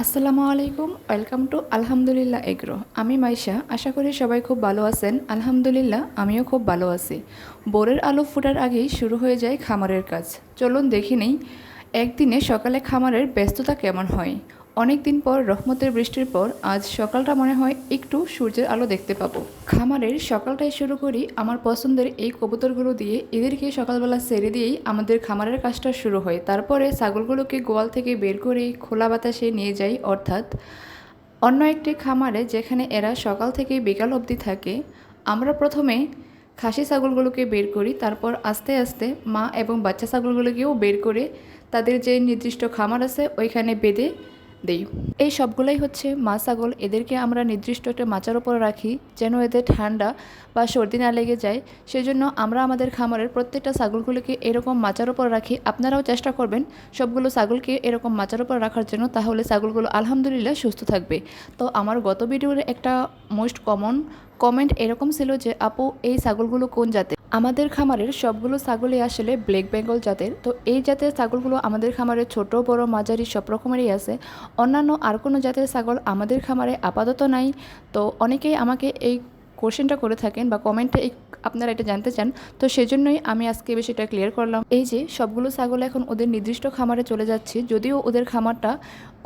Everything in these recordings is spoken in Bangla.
আসসালামু আলাইকুম, ওয়েলকাম টু আলহামদুলিল্লাহ এগ্রো। আমি মাইশা, আশা করি সবাই খুব ভালো আছেন। আলহামদুলিল্লাহ আমিও খুব ভালো আছি। ভোরের আলো ফোটার আগেই শুরু হয়ে যায় খামারের কাজ। চলুন দেখি নেই একদিনে সকালে খামারের ব্যস্ততা কেমন হয়। অনেক দিন পর রহমতের বৃষ্টির পর আজ সকালটা মনে হয় একটু সূর্যের আলো দেখতে পাবো। খামারের সকালটাই শুরু করি আমার পছন্দের এই কবুতরগুলো দিয়ে। এদেরকে সকালবেলা ছেড়ে দিয়েই আমাদের খামারের কাজটা শুরু হয়। তারপরে ছাগলগুলোকে গোয়াল থেকে বের করে খোলা বাতাসে নিয়ে যাই, অর্থাৎ অন্য একটি খামারে যেখানে এরা সকাল থেকে বিকাল অবধি থাকে। আমরা প্রথমে খাসি ছাগলগুলোকে বের করি, তারপর আস্তে আস্তে মা এবং বাচ্চা ছাগলগুলোকেও বের করে তাদের যে নির্দিষ্ট খামার আছে ওইখানে বেঁধে দেই। এই সবগুলোই হচ্ছে মা ছাগল। এদেরকে আমরা নির্দিষ্ট একটা মাচার ওপর রাখি যেন এদের ঠান্ডা বা সর্দি না লেগে যায়। সেজন্য আমরা আমাদের খামারের প্রত্যেকটা ছাগলগুলোকে এরকম মাচার ওপর রাখি। আপনারাও চেষ্টা করবেন সবগুলো ছাগলকে এরকম মাচার ওপর রাখার জন্য, তাহলে ছাগলগুলো আলহামদুলিল্লাহ সুস্থ থাকবে। তো আমার গত ভিডিওর একটা মোস্ট কমন কমেন্ট এরকম ছিল যে আপু এই ছাগলগুলো কোন জাতের। আমাদের খামারের সবগুলো ছাগলই আসলে ব্ল্যাক বেঙ্গল জাতের। তো এই জাতের ছাগলগুলো আমাদের খামারে ছোট বড় মাঝারি সব রকমেরই আছে। অন্যান্য আর কোনো জাতের ছাগল আমাদের খামারে আপাতত নাই। তো অনেকেই আমাকে এই কোশ্চেনটা করে থাকেন বা কমেন্টে আপনারা এটা জানতে চান। তো সেজন্যই আমি আজকে বিষয়টা ক্লিয়ার করলাম। এই যে সবগুলো ছাগল এখন ওদের নির্দিষ্ট খামারে চলে যাচ্ছে, যদিও ওদের খামারটা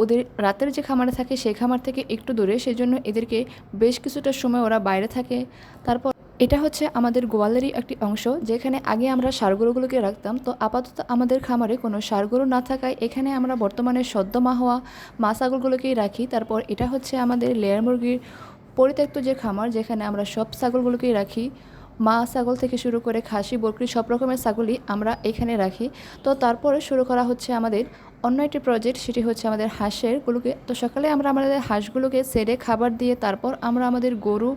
ওদের রাতের যে খামারে থাকে সেই খামার থেকে একটু দূরে, সেজন্য এদেরকে বেশ কিছুটা সময় ওরা বাইরে থাকে। তারপর এটা হচ্ছে আমাদের গোয়ালেরই একটি অংশ, যেখানে আগে আমরা ষাঁড়গরুগুলোকে রাখতাম। তো আপাতত আমাদের খামারে কোনো ষাঁড়গরু না থাকায় এখানে আমরা বর্তমানে সদ্য মা হওয়া মা ছাগলগুলোকেই রাখি। তারপর এটা হচ্ছে আমাদের লেয়ার মুরগির পরিত্যক্ত যে খামার, যেখানে আমরা সব ছাগলগুলোকেই রাখি। মা ছাগল থেকে শুরু করে খাসি বকরি সব রকমের ছাগলই আমরা এখানে রাখি। তো তারপরে শুরু করা হচ্ছে আমাদের অন্য একটি প্রজেক্ট, সেটি হচ্ছে আমাদের হাঁসেরগুলোকে। তো সকালে আমরা আমাদের হাঁসগুলোকে ছেড়ে খাবার দিয়ে তারপর আমরা আমাদের গরু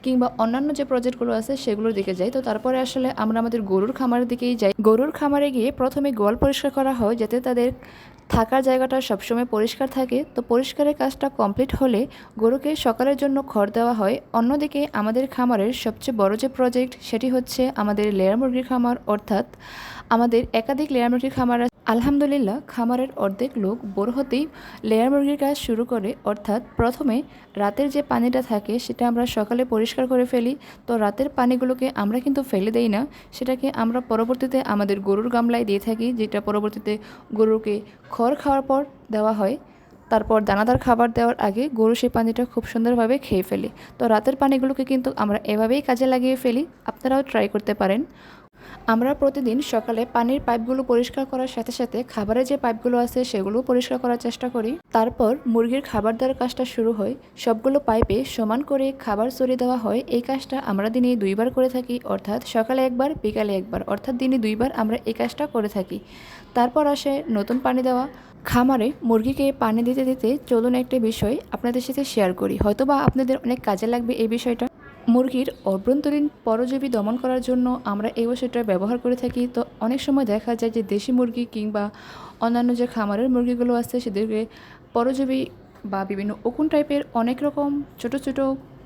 কিংবা অন্যান্য যে প্রজেক্টগুলো আছে সেগুলোর দিকে যাই। তো তারপরে আসলে আমরা আমাদের গরুর খামারের দিকেই যাই। গরুর খামারে গিয়ে প্রথমে গোয়াল পরিষ্কার করা হয় যাতে তাদের থাকার জায়গাটা সবসময় পরিষ্কার থাকে। তো পরিষ্কারের কাজটা কমপ্লিট হলে গরুকে সকালের জন্য খড় দেওয়া হয়। অন্যদিকে আমাদের খামারের সবচেয়ে বড় যে প্রজেক্ট সেটি হচ্ছে আমাদের লেয়ার মুরগির খামার, অর্থাৎ আমাদের একাধিক লেয়ার মুরগির খামার। আলহামদুলিল্লাহ খামারের অর্ধেক লোক ভোর হতেই লেয়ার মুরগির কাজ শুরু করে, অর্থাৎ প্রথমে রাতের যে পানিটা থাকে সেটা আমরা সকালে পরিষ্কার করে ফেলি। তো রাতের পানিগুলোকে আমরা কিন্তু ফেলে দেই না, সেটাকে আমরা পরবর্তীতে আমাদের গরুর গামলায় দিয়ে থাকি, যেটা পরবর্তীতে গরুকে খড় খাওয়ার পর দেওয়া হয়। তারপর দানাদার খাবার দেওয়ার আগে গরু সেই পানিটা খুব সুন্দরভাবে খেয়ে ফেলে। তো রাতের পানিগুলোকে কিন্তু আমরা এভাবেই কাজে লাগিয়ে ফেলি। আপনারাও ট্রাই করতে পারেন। আমরা প্রতিদিন সকালে পানির পাইপগুলো পরিষ্কার করার সাথে সাথে খাবারের যে পাইপগুলো আছে সেগুলো পরিষ্কার করার চেষ্টা করি। তারপর মুরগির খাবার দেওয়ার কাজটা শুরু হয়। সবগুলো পাইপে সমান করে খাবার ছড়িয়ে দেওয়া হয়। এই কাজটা আমরা দিনে 2বার করে থাকি, অর্থাৎ সকালে একবার বিকালে একবার, অর্থাৎ দিনে 2বার আমরা এই কাজটা করে থাকি। তারপর আসে নতুন পানি দেওয়া। খামারে মুরগিকে পানি দিতে দিতে চলুন একটা বিষয় আপনাদের সাথে শেয়ার করি, হয়তোবা আপনাদের অনেক কাজে লাগবে এই বিষয়টা। মুরগির অভ্যন্তরীণ পরজীবী দমন করার জন্য আমরা এই ওষুধটা ব্যবহার করে থাকি। তো অনেক সময় দেখা যায় যে দেশি মুরগি কিংবা অন্যান্য যে খামারের মুরগিগুলো আছে সেদেরকে পরজীবী বা বিভিন্ন উকুন টাইপের অনেক রকম ছোট ছোট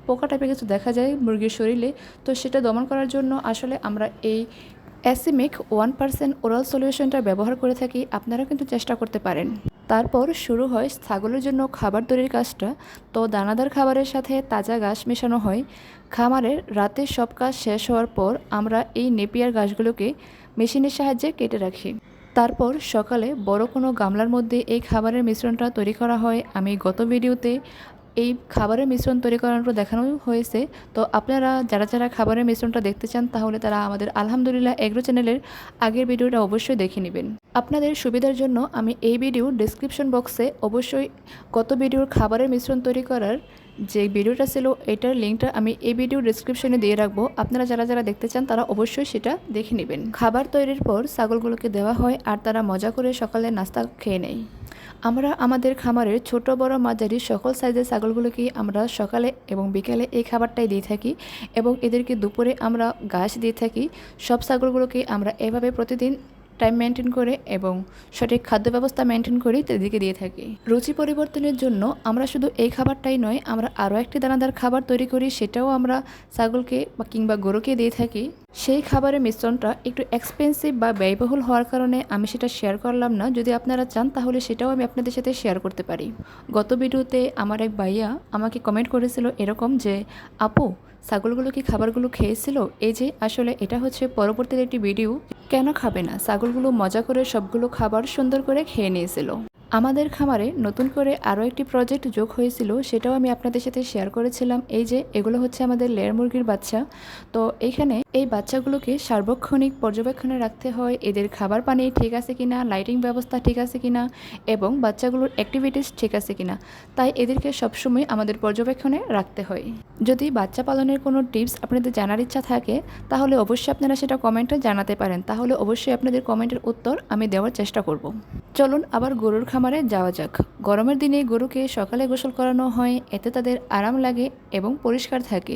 পোকা টাইপের কিছু দেখা যায় মুরগির শরীরে। তো সেটা দমন করার জন্য আসলে আমরা এই অ্যাসিমিক 1% ওরাল সলিউশনটা ব্যবহার করে থাকি। আপনারা কিন্তু চেষ্টা করতে পারেন। তারপর শুরু হয় ছাগলের জন্য খাবার তৈরির কাজটা। তো দানাদার খাবারের সাথে তাজা ঘাস মেশানো হয়। খামারের রাতে সব কাজ শেষ হওয়ার পর আমরা এই নেপিয়ার ঘাসগুলোকে মেশিনের সাহায্যে কেটে রাখি। তারপর সকালে বড় কোনো গামলার মধ্যে এই খাবারের মিশ্রণটা তৈরি করা হয়। আমি গত ভিডিওতে এই খাবারের মিশ্রণ তৈরি করানো দেখানো হয়েছে। তো আপনারা যারা যারা খাবারের মিশ্রণটা দেখতে চান তাহলে তারা আমাদের আলহামদুলিল্লাহ এগ্রো চ্যানেলের আগের ভিডিওটা অবশ্যই দেখে নেবেন। আপনাদের সুবিধার জন্য আমি এই ভিডিও ডেসক্রিপশন বক্সে অবশ্যই গত ভিডিওর খাবারের মিশ্রণ তৈরি করার যে ভিডিওটা ছিল এটার লিঙ্কটা আমি এই ভিডিও ডেসক্রিপশনে দিয়ে রাখবো। আপনারা যারা যারা দেখতে চান তারা অবশ্যই সেটা দেখে নেবেন। খাবার তৈরির পর ছাগলগুলোকে দেওয়া হয় আর তারা মজা করে সকালে নাস্তা খেয়ে নেয়। আমরা আমাদের খামারের ছোট বড় মাঝারি সকল সাইজের ছাগলগুলোকেই আমরা সকালে এবং বিকেলে এই খাবারটাই দিয়ে থাকি এবং এদেরকে দুপুরে আমরা ঘাস দিয়ে থাকি। সব ছাগলগুলোকে আমরা এভাবে প্রতিদিন টাইম মেনটেন করে এবং সঠিক খাদ্য ব্যবস্থা মেনটেন করে তাদেরকে দিয়ে থাকি। রুচি পরিবর্তনের জন্য আমরা শুধু এই খাবারটাই নয়, আমরা আরও একটি দানাদার খাবার তৈরি করি, সেটাও আমরা ছাগলকে বা কিংবা গরুকে দিয়ে থাকি। সেই খাবারের মিশ্রণটা একটু এক্সপেন্সিভ বা ব্যয়বহুল হওয়ার কারণে আমি সেটা শেয়ার করলাম না। যদি আপনারা চান তাহলে সেটাও আমি আপনাদের সাথে শেয়ার করতে পারি। গত ভিডিওতে আমার এক ভাইয়া আমাকে কমেন্ট করেছিল এরকম যে, আপু ছাগলগুলো কি খাবারগুলো খেয়েছিল? এই যে আসলে এটা হচ্ছে পরবর্তীতে একটি ভিডিও। কেন খাবে না? ছাগলগুলো মজা করে সবগুলো খাবার সুন্দর করে খেয়ে নিয়েছিল। আমাদের খামারে নতুন করে আরও একটি প্রজেক্ট যোগ হয়েছিল, সেটাও আমি আপনাদের সাথে শেয়ার করেছিলাম। এই যে এগুলো হচ্ছে আমাদের লেয়ার মুরগির বাচ্চা। তো এইখানে এই বাচ্চাগুলোকে সার্বক্ষণিক পর্যবেক্ষণে রাখতে হয়, এদের খাবার পানি ঠিক আছে কিনা, লাইটিং ব্যবস্থা ঠিক আছে কিনা এবং বাচ্চাগুলোর অ্যাক্টিভিটিস ঠিক আছে কিনা। তাই এদেরকে সবসময় আমাদের পর্যবেক্ষণে রাখতে হয়। যদি বাচ্চা পালনের কোনো টিপস আপনাদের জানার ইচ্ছা থাকে তাহলে অবশ্যই আপনারা সেটা কমেন্টে জানাতে পারেন। তাহলে অবশ্যই আপনাদের কমেন্টের উত্তর আমি দেওয়ার চেষ্টা করব। চলুন আবার গরুর খামারে যাওয়া যাক। গরমের দিনে গরুকে সকালে গোসল করানো হয়, এতে তাদের আরাম লাগে এবং পরিষ্কার থাকে।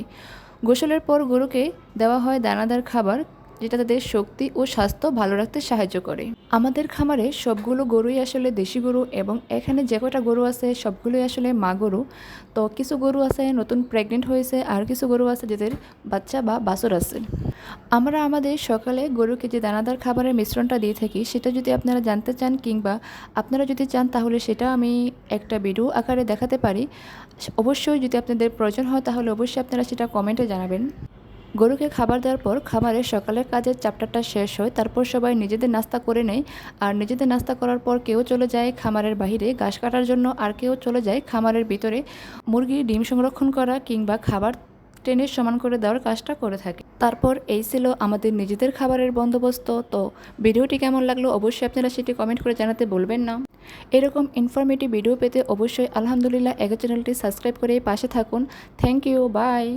গোসলের পর গরুকে দেওয়া হয় দানাদার খাবার, যেটা তাদের শক্তি ও স্বাস্থ্য ভালো রাখতে সাহায্য করে। আমাদের খামারে সবগুলো গরুই আসলে দেশি গরু এবং এখানে যে কটা গরু আছে সবগুলোই আসলে মা গরু। তো কিছু গরু আছে নতুন প্রেগনেন্ট হয়েছে, আর কিছু গরু আছে যাদের বাচ্চা বা বাছুর আছে। আমরা আমাদের সকালে গরুকে যে দানাদার খাবারের মিশ্রণটা দিয়ে থাকি সেটা যদি আপনারা জানতে চান কিংবা আপনারা যদি চান তাহলে সেটা আমি একটা ভিডিও আকারে দেখাতে পারি। অবশ্যই যদি আপনাদের প্রয়োজন হয় তাহলে অবশ্যই আপনারা সেটা কমেন্টে জানাবেন। গরুকে খাবার দেওয়ার পর খামারের সকালের কাজের চ্যাপ্টারটা শেষ হয়, তারপর সবাই নিজেদের নাস্তা করে নেয়। আর নিজেদের নাস্তা করার পর কেউ চলে যায় খামারের বাইরে ঘাস কাটার জন্য, আর কেউ চলে যায় খামারের ভিতরে মুরগির ডিম সংরক্ষণ করা কিংবা খাবার ট্রেনের সমান করে দেওয়ার কাজটা করে থাকে। তারপর এই ছিল আমাদের নিজেদের খাবারের বন্দোবস্ত। তো ভিডিওটি কেমন লাগলো অবশ্যই আপনারা সেটি কমেন্ট করে জানাতে বলবেন না। এরকম ইনফরমেটিভ ভিডিও পেতে অবশ্যই আলহামদুলিল্লাহ এগো চ্যানেলটি সাবস্ক্রাইব করে পাশে থাকুন। Thank you, by.